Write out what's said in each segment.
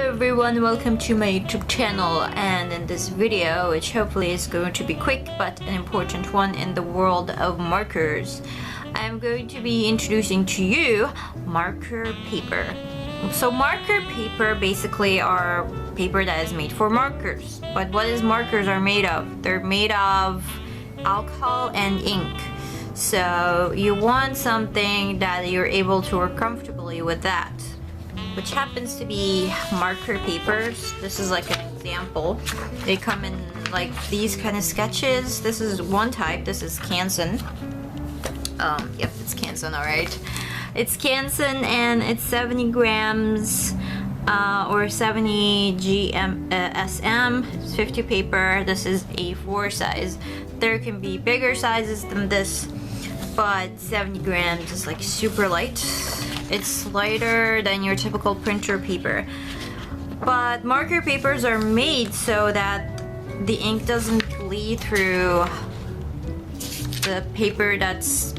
everyone, welcome to my YouTube channel, and in this video, which hopefully is going to be quick but an important one in the world of markers, I'm going to be introducing to you marker paper. So marker paper basically are paper that is made for markers. But what is markers are made of? They're made of alcohol and ink. So you want something that you're able to work comfortably with that, which happens to be marker papers. This is like an example. They come in like these kind of sketches. This is one type. This is Canson. Yep, it's Canson, alright. It's Canson and it's 70 grams or 70 SM. It's 50 paper. This is A4 size. There can be bigger sizes than this, but 70 grams is like super light. It's lighter than your typical printer paper. But marker papers are made so that the ink doesn't bleed through the paper that's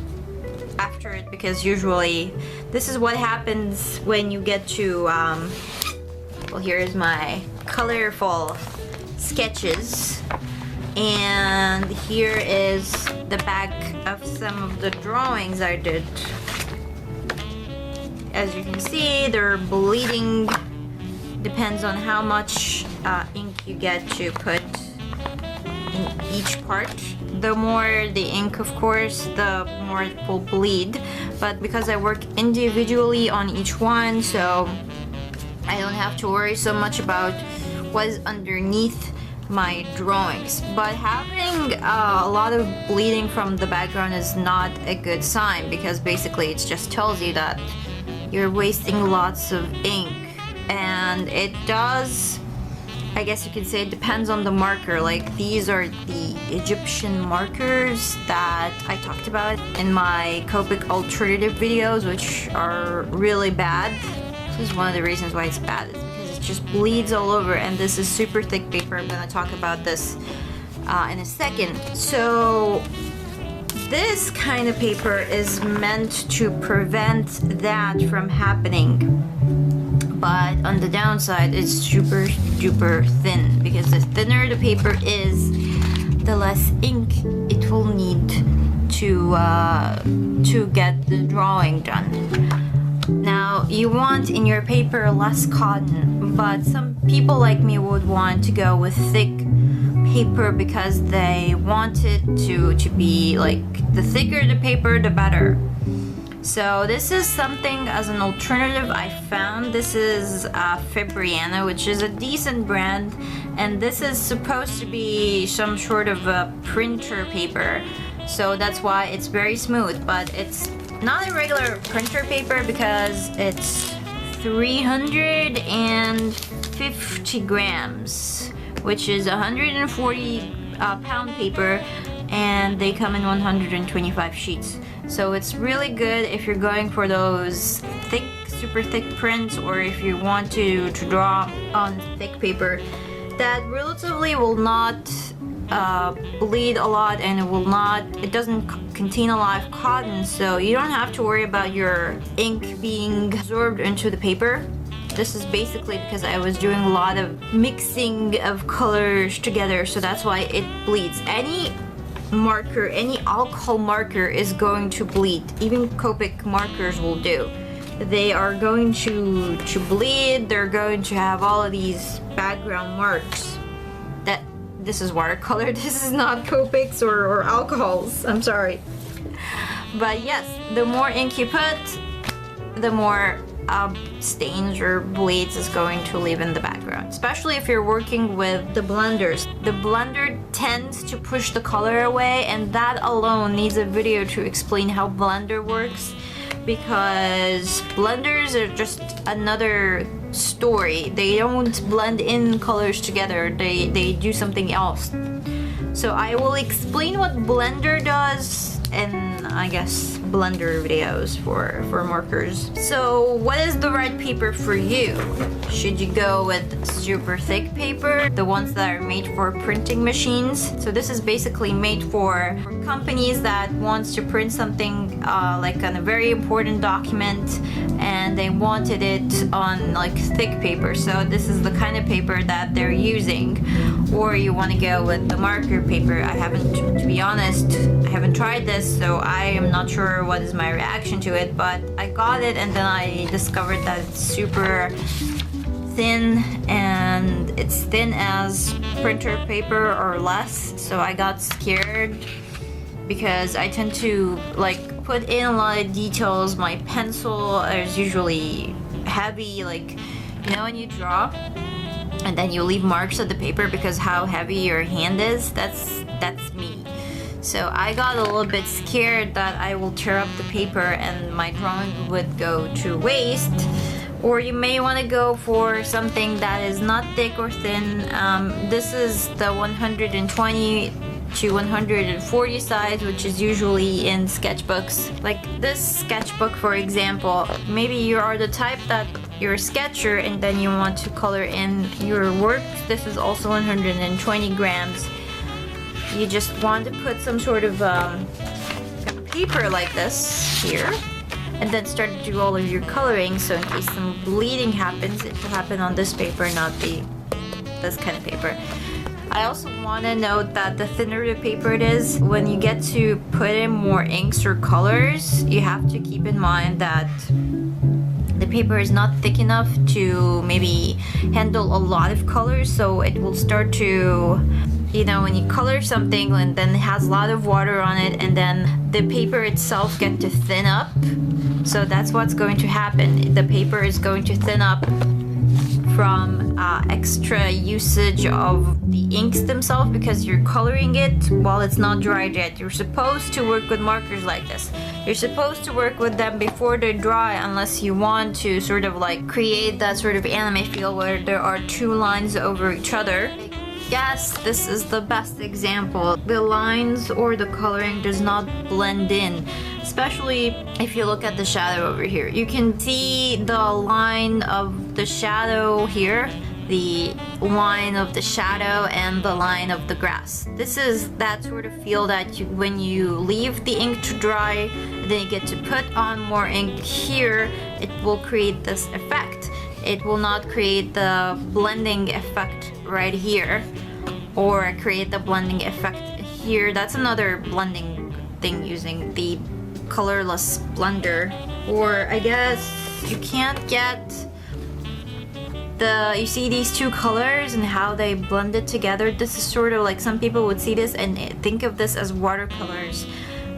after it, because usually this is what happens when you get to well, here's my colorful sketches, and here is the back of some of the drawings I did. As you can see, they're bleeding. Depends on how much ink you get to put in each part. The more the ink, of course, the more it will bleed. But because I work individually on each one, so I don't have to worry so much about what's underneath my drawings. But having a lot of bleeding from the background is not a good sign, because basically it just tells you that you're wasting lots of ink. And it does, I guess you could say, it depends on the marker. Like these are the Egyptian markers that I talked about in my Copic alternative videos, which are really bad. This is one of the reasons why it's bad, is because it just bleeds all over, and this is super thick paper. I'm gonna talk about this in a second. So this kind of paper is meant to prevent that from happening. But on the downside, it's super duper thin, because the thinner the paper is, the less ink it will need to get the drawing done. Now, you want in your paper less cotton, but some people like me would want to go with thick paper because they want it to be like, the thicker the paper, the better. So this is something as an alternative I found. This is Fibriana, which is a decent brand, and this is supposed to be some sort of a printer paper. So that's why it's very smooth, but it's not a regular printer paper because it's 350 grams, which is 140 pound paper, and they come in 125 sheets. So it's really good if you're going for those thick, super thick prints, or if you want to draw on thick paper that relatively will not bleed a lot, and it doesn't contain a lot of cotton, so you don't have to worry about your ink being absorbed into the paper. This is basically because I was doing a lot of mixing of colors together, so that's why it bleeds. Any marker, any alcohol marker is going to bleed. Even Copic markers will do. They are going to bleed. They're going to have all of these background marks. This is watercolor. This is not Copics or alcohols. I'm sorry. But yes, the more ink you put, the more stains or bleeds is going to leave in the background, especially if you're working with the blenders. The blender tends to push the color away, and that alone needs a video to explain how blender works, because blenders are just another story. They don't blend in colors together, they do something else. So I will explain what blender does in I guess, blender videos for markers. So what is the right paper for you? Should you go with super thick paper, the ones that are made for printing machines? So this is basically made for companies that wants to print something like on a very important document, and they wanted it on like thick paper. So this is the kind of paper that they're using. Or you want to go with the marker paper. I haven't, to be honest, I haven't tried this, so I am not sure what is my reaction to it, but I got it and then I discovered that it's super thin, and it's thin as printer paper or less. So I got scared because I tend to like put in a lot of details. My pencil is usually heavy, like, you know, when you draw and then you leave marks on the paper because how heavy your hand is. That's me. So I got a little bit scared that I will tear up the paper and my drawing would go to waste. Or you may want to go for something that is not thick or thin. This is the 120 to 140 size, which is usually in sketchbooks. Like this sketchbook, for example, maybe you are the type that you're a sketcher and then you want to color in your work. This is also 120 grams. You just want to put some sort of paper like this here, and then start to do all of your coloring. So in case some bleeding happens, it will happen on this paper, not this kind of paper. I also want to note that the thinner the paper it is, when you get to put in more inks or colors, you have to keep in mind that the paper is not thick enough to maybe handle a lot of colors. So it will start to, you know, when you color something and then it has a lot of water on it, and then the paper itself get to thin up. So that's what's going to happen. The paper is going to thin up from extra usage of the inks themselves because you're coloring it while it's not dried yet. You're supposed to work with markers like this. You're supposed to work with them before they dry, unless you want to sort of like create that sort of anime feel where there are two lines over each other. Yes, this is the best example. The lines or the coloring does not blend in, especially if you look at the shadow over here. You can see the line of the shadow here, the line of the shadow, and the line of the grass. This is that sort of feel that when you leave the ink to dry, then you get to put on more ink here, it will create this effect. It will not create the blending effect right here, or create the blending effect here. That's another blending thing using the colorless blender. Or I guess you can't get you see these two colors and how they blended together. This is sort of like, some people would see this and think of this as watercolors,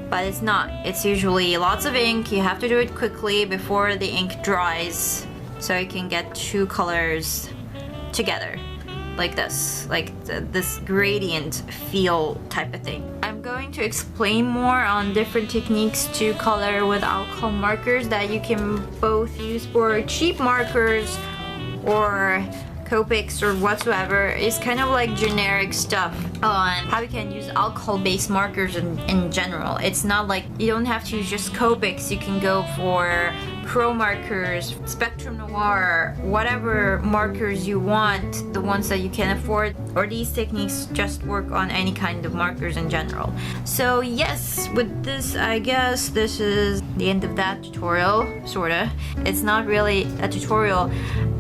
but it's not. It's usually lots of ink. You have to do it quickly before the ink dries, so you can get two colors together like this, like this gradient feel type of thing. I'm going to explain more on different techniques to color with alcohol markers that you can both use for cheap markers or Copics or whatsoever. It's kind of like generic stuff on how you can use alcohol-based markers in general. It's not like you don't have to use just Copics. You can go for Pro markers, Spectrum Noir, whatever markers you want, the ones that you can afford, or these techniques just work on any kind of markers in general. So yes, with this, I guess this is the end of that tutorial, sorta. It's not really a tutorial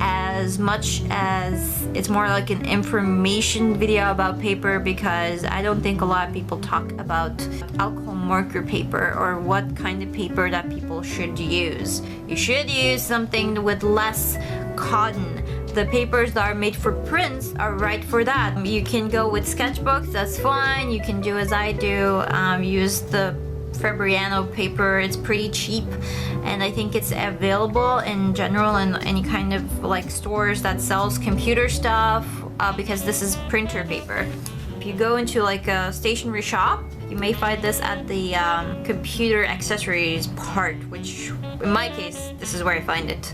as much as it's more like an information video about paper, because I don't think a lot of people talk about alcohol marker paper or what kind of paper that people should use. You should use something with less cotton. The papers that are made for prints are right for that. You can go with sketchbooks, that's fine. You can do as I do, use the Fabriano paper. It's pretty cheap, and I think it's available in general in any kind of like stores that sells computer stuff, because this is printer paper. If you go into like a stationery shop, you may find this at the computer accessories part, which in my case, this is where I find it.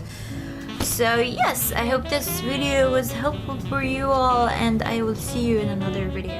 So yes, I hope this video was helpful for you all, and I will see you in another video.